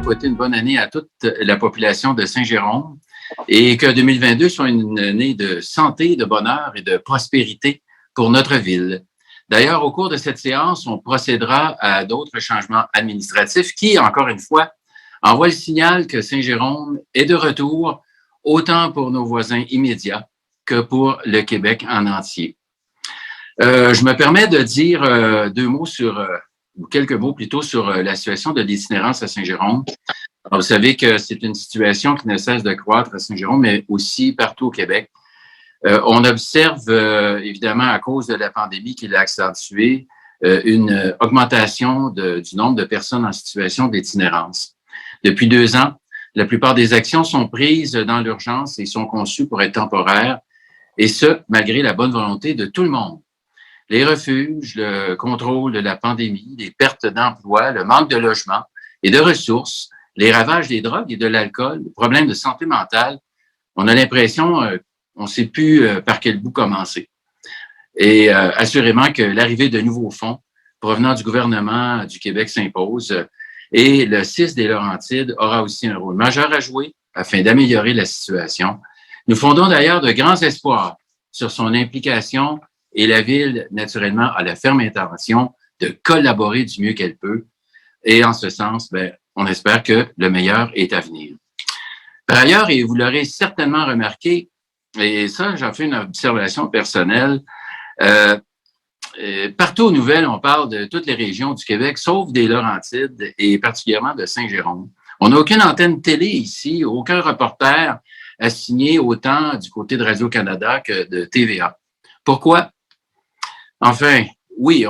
souhaiter une bonne année à toute la population de Saint-Jérôme et que 2022 soit une année de santé, de bonheur et de prospérité pour notre ville. D'ailleurs, au cours de cette séance, on procédera à d'autres changements administratifs qui, encore une fois, envoient le signal que Saint-Jérôme est de retour, autant pour nos voisins immédiats que pour le Québec en entier. Je me permets de dire quelques mots plutôt sur la situation de l'itinérance à Saint-Jérôme. Alors, vous savez que c'est une situation qui ne cesse de croître à Saint-Jérôme, mais aussi partout au Québec. On observe, évidemment, à cause de la pandémie qui l'a accentué, une augmentation du nombre de personnes en situation d'itinérance. Depuis 2 ans, la plupart des actions sont prises dans l'urgence et sont conçues pour être temporaires, et ce, malgré la bonne volonté de tout le monde. Les refuges, le contrôle de la pandémie, les pertes d'emploi, le manque de logement et de ressources, les ravages des drogues et de l'alcool, les problèmes de santé mentale, on a l'impression on ne sait plus par quel bout commencer. Et assurément que l'arrivée de nouveaux fonds provenant du gouvernement du Québec s'impose et le CIS des Laurentides aura aussi un rôle majeur à jouer afin d'améliorer la situation. Nous fondons d'ailleurs de grands espoirs sur son implication et la Ville, naturellement, a la ferme intention de collaborer du mieux qu'elle peut. Et en ce sens, on espère que le meilleur est à venir. Par ailleurs, et vous l'aurez certainement remarqué, et ça, j'en fais une observation personnelle, partout aux nouvelles, on parle de toutes les régions du Québec, sauf des Laurentides et particulièrement de Saint-Jérôme. On n'a aucune antenne télé ici, aucun reporter assigné autant du côté de Radio-Canada que de TVA. Pourquoi? Enfin, oui,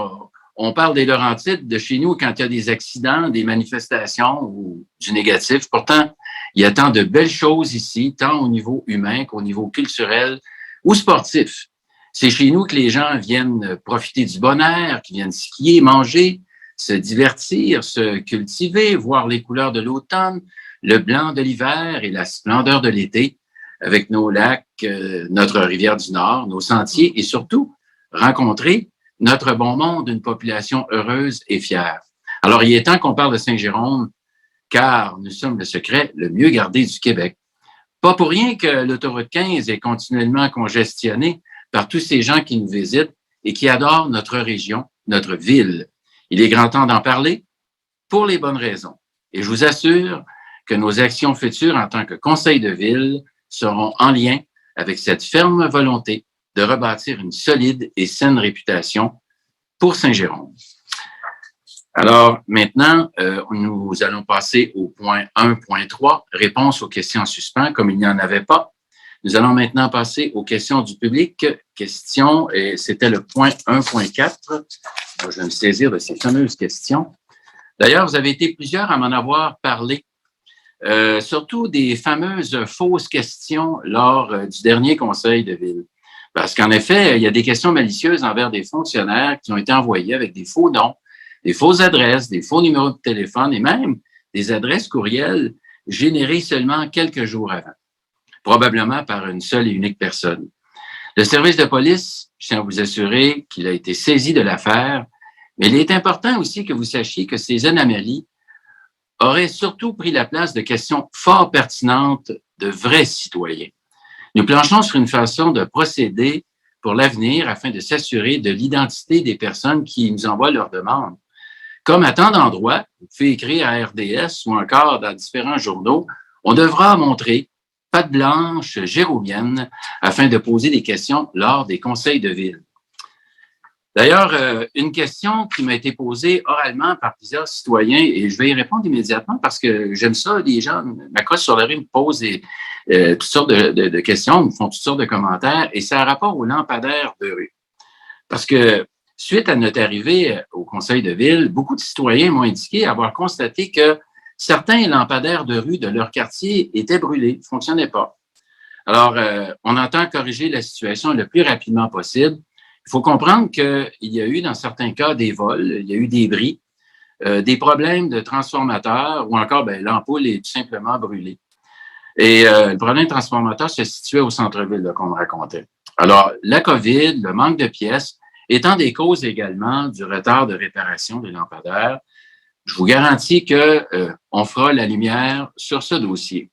on parle des Laurentides de chez nous quand il y a des accidents, des manifestations ou du négatif. Pourtant, il y a tant de belles choses ici, tant au niveau humain qu'au niveau culturel ou sportif. C'est chez nous que les gens viennent profiter du bon air, qui viennent skier, manger, se divertir, se cultiver, voir les couleurs de l'automne, le blanc de l'hiver et la splendeur de l'été, avec nos lacs, notre rivière du Nord, nos sentiers et surtout rencontrer notre bon monde, une population heureuse et fière. Alors, il est temps qu'on parle de Saint-Jérôme, car nous sommes le secret le mieux gardé du Québec. Pas pour rien que l'autoroute 15 est continuellement congestionnée par tous ces gens qui nous visitent et qui adorent notre région, notre ville. Il est grand temps d'en parler pour les bonnes raisons. Et je vous assure que nos actions futures en tant que conseil de ville seront en lien avec cette ferme volonté de rebâtir une solide et saine réputation pour Saint-Jérôme. Alors, maintenant, nous allons passer au point 1.3, réponse aux questions en suspens, comme il n'y en avait pas. Nous allons maintenant passer aux questions du public. Questions, et c'était le point 1.4. Je vais me saisir de ces fameuses questions. D'ailleurs, vous avez été plusieurs à m'en avoir parlé, surtout des fameuses fausses questions lors du dernier conseil de ville. Parce qu'en effet, il y a des questions malicieuses envers des fonctionnaires qui ont été envoyés avec des faux noms, des fausses adresses, des faux numéros de téléphone et même des adresses courriels générées seulement quelques jours avant, probablement par une seule et unique personne. Le service de police, je tiens à vous assurer qu'il a été saisi de l'affaire, mais il est important aussi que vous sachiez que ces anomalies auraient surtout pris la place de questions fort pertinentes de vrais citoyens. Nous planchons sur une façon de procéder pour l'avenir afin de s'assurer de l'identité des personnes qui nous envoient leurs demandes. Comme à tant d'endroits, vous pouvez écrire à RDS ou encore dans différents journaux, on devra montrer patte blanche jéromienne afin de poser des questions lors des conseils de ville. D'ailleurs, une question qui m'a été posée oralement par plusieurs citoyens, et je vais y répondre immédiatement parce que j'aime ça, les gens m'accrochent sur le riz, me posent toutes sortes de questions, me font toutes sortes de commentaires, et ça a rapport aux lampadaires de rue. Parce que suite à notre arrivée au conseil de ville, beaucoup de citoyens m'ont indiqué avoir constaté que certains lampadaires de rue de leur quartier étaient brûlés, ne fonctionnaient pas. Alors, on entend corriger la situation le plus rapidement possible. Il faut comprendre qu'il y a eu, dans certains cas, des vols, il y a eu des bris, des problèmes de transformateurs ou encore l'ampoule est tout simplement brûlée. Et le problème de transformateur se situait au centre-ville, qu'on me racontait. Alors, la COVID, le manque de pièces, étant des causes également du retard de réparation des lampadaires, Je vous garantis que on fera la lumière sur ce dossier.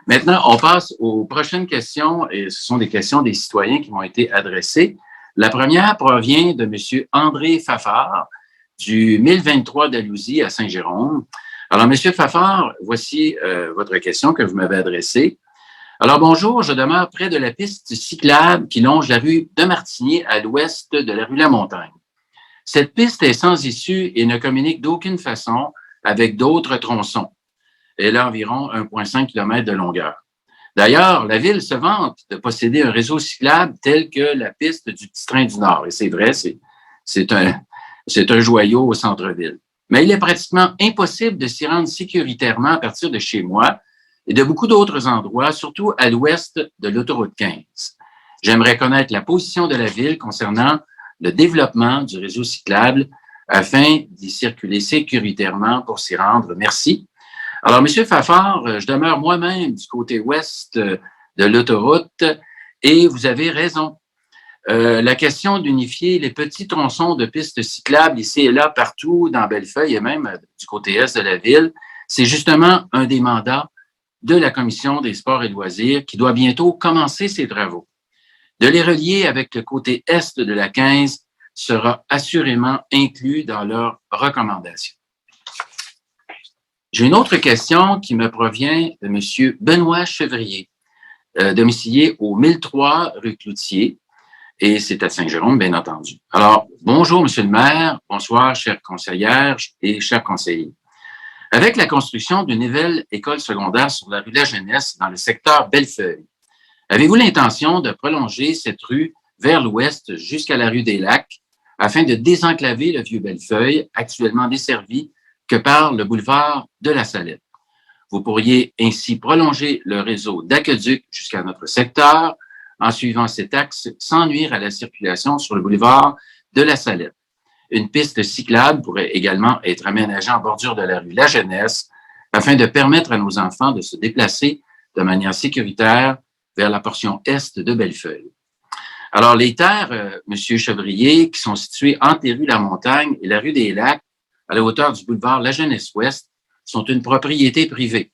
Maintenant, on passe aux prochaines questions, et ce sont des questions des citoyens qui m'ont été adressées. La première provient de M. André Fafard, du 1023 d'Alousie à Saint-Jérôme. Alors, M. Fafard, voici votre question que vous m'avez adressée. Alors, bonjour, je demeure près de la piste cyclable qui longe la rue de Martigny à l'ouest de la rue La Montagne. Cette piste est sans issue et ne communique d'aucune façon avec d'autres tronçons. Elle a environ 1,5 km de longueur. D'ailleurs, la ville se vante de posséder un réseau cyclable tel que la piste du Petit Train du Nord. Et c'est vrai, c'est un joyau au centre-ville. Mais il est pratiquement impossible de s'y rendre sécuritairement à partir de chez moi et de beaucoup d'autres endroits, surtout à l'ouest de l'autoroute 15. J'aimerais connaître la position de la ville concernant le développement du réseau cyclable afin d'y circuler sécuritairement pour s'y rendre. Merci. Alors, M. Fafard, je demeure moi-même du côté ouest de l'autoroute et vous avez raison. La question d'unifier les petits tronçons de pistes cyclables ici et là, partout dans Bellefeuille et même du côté est de la ville, c'est justement un des mandats de la Commission des sports et loisirs qui doit bientôt commencer ses travaux. De les relier avec le côté est de la 15 sera assurément inclus dans leurs recommandations. J'ai une autre question qui me provient de M. Benoît Chevrier, domicilié au 1003 rue Cloutier, et c'est à Saint-Jérôme, bien entendu. Alors, bonjour, Monsieur le maire, bonsoir, chères conseillères et chers conseillers. Avec la construction d'une nouvelle école secondaire sur la rue de la Jeunesse dans le secteur Bellefeuille, avez-vous l'intention de prolonger cette rue vers l'ouest jusqu'à la rue des Lacs afin de désenclaver le vieux Bellefeuille, actuellement desservi que par le boulevard de la Salette? Vous pourriez ainsi prolonger le réseau d'aqueduc jusqu'à notre secteur en suivant cet axe sans nuire à la circulation sur le boulevard de la Salette. Une piste cyclable pourrait également être aménagée en bordure de la rue La Jeunesse afin de permettre à nos enfants de se déplacer de manière sécuritaire vers la portion est de Bellefeuille. Alors, les terres, M. Chevrier, qui sont situées entre les rues La Montagne et la rue des Lacs, à la hauteur du boulevard La Jeunesse-Ouest, sont une propriété privée.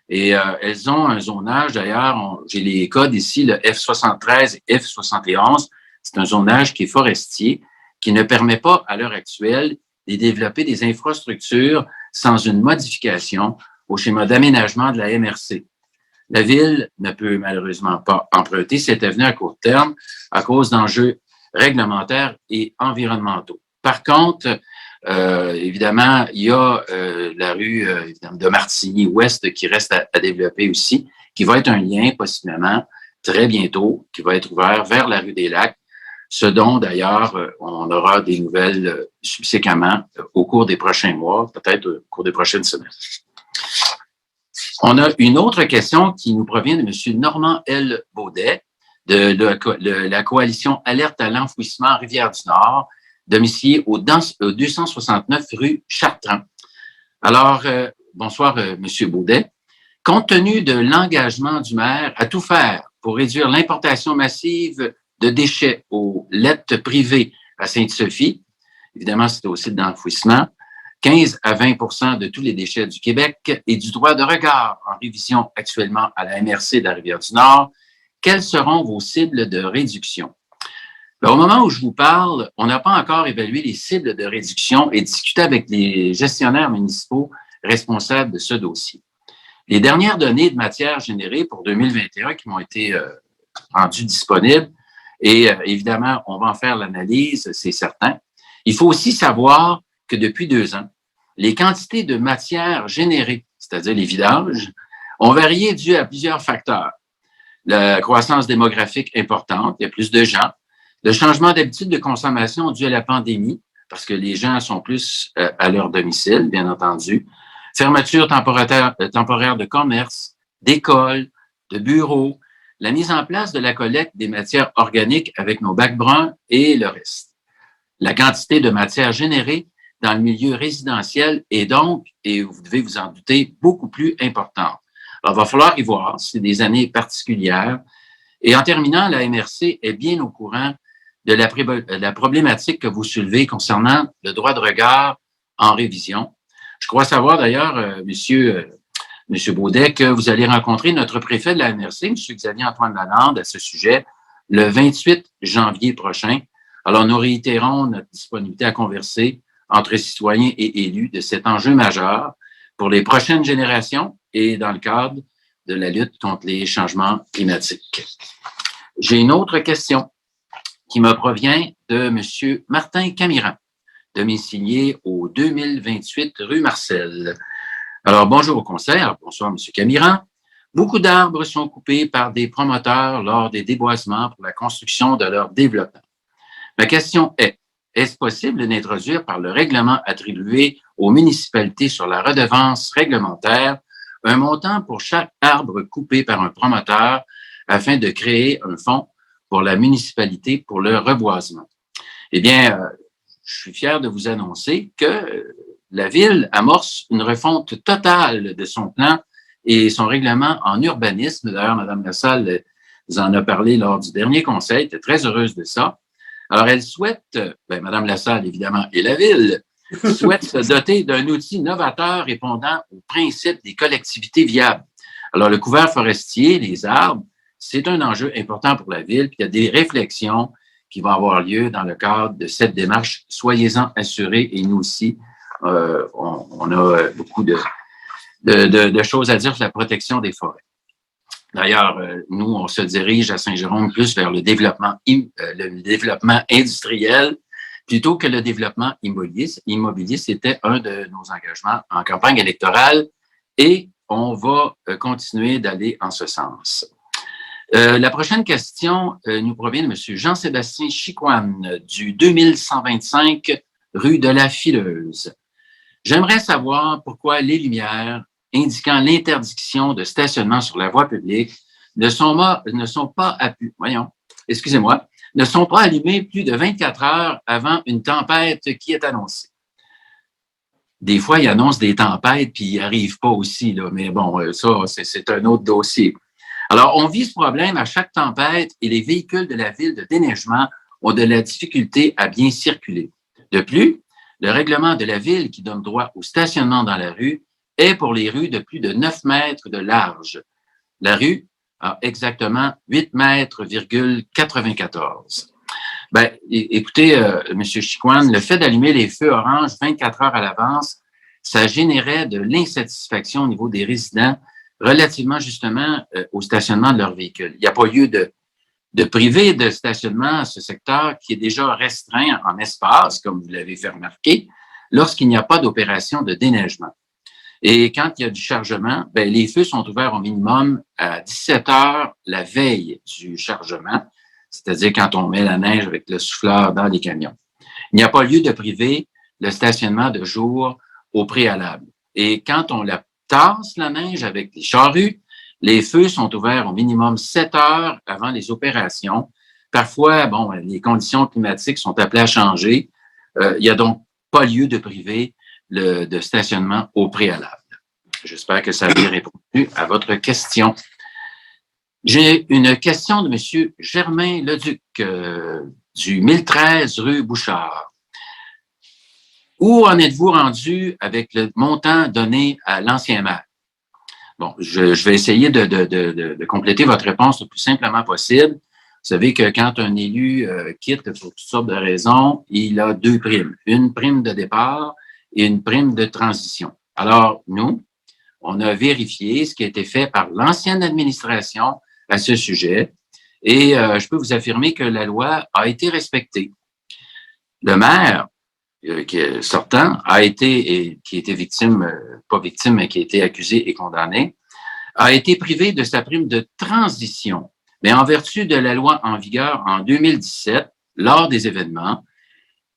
Et elles ont un zonage, d'ailleurs, j'ai les codes ici, le F73 et F71, c'est un zonage qui est forestier, qui ne permet pas, à l'heure actuelle, de développer des infrastructures sans une modification au schéma d'aménagement de la MRC. La Ville ne peut malheureusement pas emprunter cette avenue à court terme à cause d'enjeux réglementaires et environnementaux. Par contre, évidemment, il y a la rue de Martigny-Ouest qui reste à développer aussi, qui va être un lien possiblement très bientôt, qui va être ouvert vers la rue des Lacs, ce dont d'ailleurs on aura des nouvelles subséquemment au cours des prochains mois, peut-être au cours des prochaines semaines. On a une autre question qui nous provient de M. Normand L. Baudet, de la coalition Alerte à l'enfouissement Rivière-du-Nord, domicilié au 269 rue Chartrand. Alors, bonsoir, M. Baudet. Compte tenu de l'engagement du maire à tout faire pour réduire l'importation massive de déchets aux lettres privées à Sainte-Sophie, évidemment, c'est au site d'enfouissement, 15 à 20 de tous les déchets du Québec et du droit de regard en révision actuellement à la MRC de la Rivière-du-Nord, quelles seront vos cibles de réduction? Bien, au moment où je vous parle, on n'a pas encore évalué les cibles de réduction et discuté avec les gestionnaires municipaux responsables de ce dossier. Les dernières données de matière générée pour 2021 qui m'ont été rendues disponibles, et évidemment, on va en faire l'analyse, c'est certain. Il faut aussi savoir que depuis 2 ans, les quantités de matière générées, c'est-à-dire les vidanges, ont varié dû à plusieurs facteurs. La croissance démographique importante, il y a plus de gens. Le changement d'habitude de consommation dû à la pandémie, parce que les gens sont plus à leur domicile, bien entendu. Fermeture temporaire de commerce, d'écoles, de bureaux, la mise en place de la collecte des matières organiques avec nos bacs bruns et le reste. La quantité de matière générée dans le milieu résidentiel est donc, et vous devez vous en douter, beaucoup plus importante. Alors, il va falloir y voir, c'est des années particulières. Et en terminant, la MRC est bien au courant de la problématique que vous soulevez concernant le droit de regard en révision. Je crois savoir d'ailleurs, Monsieur Baudet, que vous allez rencontrer notre préfet de la MRC, M. Xavier-Antoine Lalande, à ce sujet, le 28 janvier prochain. Alors, nous réitérons notre disponibilité à converser entre citoyens et élus de cet enjeu majeur pour les prochaines générations et dans le cadre de la lutte contre les changements climatiques. J'ai une autre question qui me provient de M. Martin Camiran, domicilié au 2028 rue Marcel. Alors, bonjour au conseil. Alors, bonsoir, M. Camiran. Beaucoup d'arbres sont coupés par des promoteurs lors des déboisements pour la construction de leur développement. Ma question est, est-ce possible d'introduire par le règlement attribué aux municipalités sur la redevance réglementaire un montant pour chaque arbre coupé par un promoteur afin de créer un fonds pour la municipalité pour le reboisement? Eh bien, je suis fier de vous annoncer que la Ville amorce une refonte totale de son plan et son règlement en urbanisme. D'ailleurs, Mme Lassalle vous en a parlé lors du dernier conseil, elle était très heureuse de ça. Alors, elle souhaite, Mme Lassalle, évidemment, et la Ville, souhaite se doter d'un outil novateur répondant aux principes des collectivités viables. Alors, le couvert forestier, les arbres, c'est un enjeu important pour la Ville, puis il y a des réflexions qui vont avoir lieu dans le cadre de cette démarche. Soyez-en assurés, et nous aussi, on a beaucoup de choses à dire sur la protection des forêts. D'ailleurs, nous, on se dirige à Saint-Jérôme plus vers le développement industriel plutôt que le développement immobilier. C'était un de nos engagements en campagne électorale et on va continuer d'aller en ce sens. La prochaine question nous provient de M. Jean-Sébastien Chicoine du 2125 rue de la Fileuse. J'aimerais savoir pourquoi les lumières indiquant l'interdiction de stationnement sur la voie publique ne sont pas allumées plus de 24 heures avant une tempête qui est annoncée. Des fois, ils annoncent des tempêtes puis ils n'y arrivent pas aussi, là, mais bon, ça, c'est un autre dossier. Alors, on vit ce problème à chaque tempête et les véhicules de la Ville de déneigement ont de la difficulté à bien circuler. De plus, le règlement de la Ville qui donne droit au stationnement dans la rue est pour les rues de plus de 9 mètres de large. La rue a exactement 8 mètres, 94. Écoutez, M. Chicoine, le fait d'allumer les feux orange 24 heures à l'avance, ça générait de l'insatisfaction au niveau des résidents relativement justement au stationnement de leur véhicule. Il n'y a pas lieu de priver de stationnement à ce secteur qui est déjà restreint en espace, comme vous l'avez fait remarquer, lorsqu'il n'y a pas d'opération de déneigement. Et quand il y a du chargement, les feux sont ouverts au minimum à 17 heures la veille du chargement, c'est-à-dire quand on met la neige avec le souffleur dans les camions. Il n'y a pas lieu de priver le stationnement de jour au préalable. Et quand on la tasse, la neige, avec les charrues, les feux sont ouverts au minimum 7 heures avant les opérations. Parfois, les conditions climatiques sont appelées à changer. Il n'y a donc pas lieu de priver de stationnement au préalable. J'espère que ça a bien répondu à votre question. J'ai une question de M. Germain Leduc du 1013 rue Bouchard. Où en êtes-vous rendu avec le montant donné à l'ancien maire? Bon, je vais essayer de compléter votre réponse le plus simplement possible. Vous savez que quand un élu quitte pour toutes sortes de raisons, il a 2 primes. Une prime de départ et une prime de transition. Alors, nous, on a vérifié ce qui a été fait par l'ancienne administration à ce sujet et je peux vous affirmer que la loi a été respectée. Le maire sortant qui était victime, pas victime, mais qui a été accusé et condamné, a été privé de sa prime de transition. Mais en vertu de la loi en vigueur en 2017, lors des événements,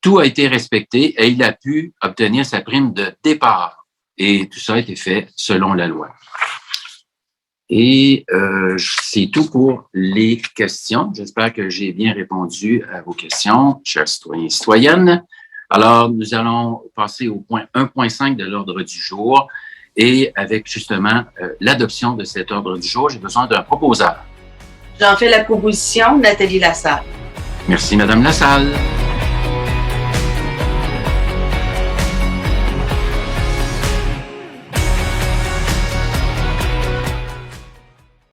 tout a été respecté et il a pu obtenir sa prime de départ. Et tout ça a été fait selon la loi. Et c'est tout pour les questions. J'espère que j'ai bien répondu à vos questions, chers citoyens et citoyennes. Alors, nous allons passer au point 1.5 de l'ordre du jour. Et avec justement l'adoption de cet ordre du jour, j'ai besoin d'un proposeur. J'en fais la proposition, Nathalie Lassalle. Merci, Madame Lassalle.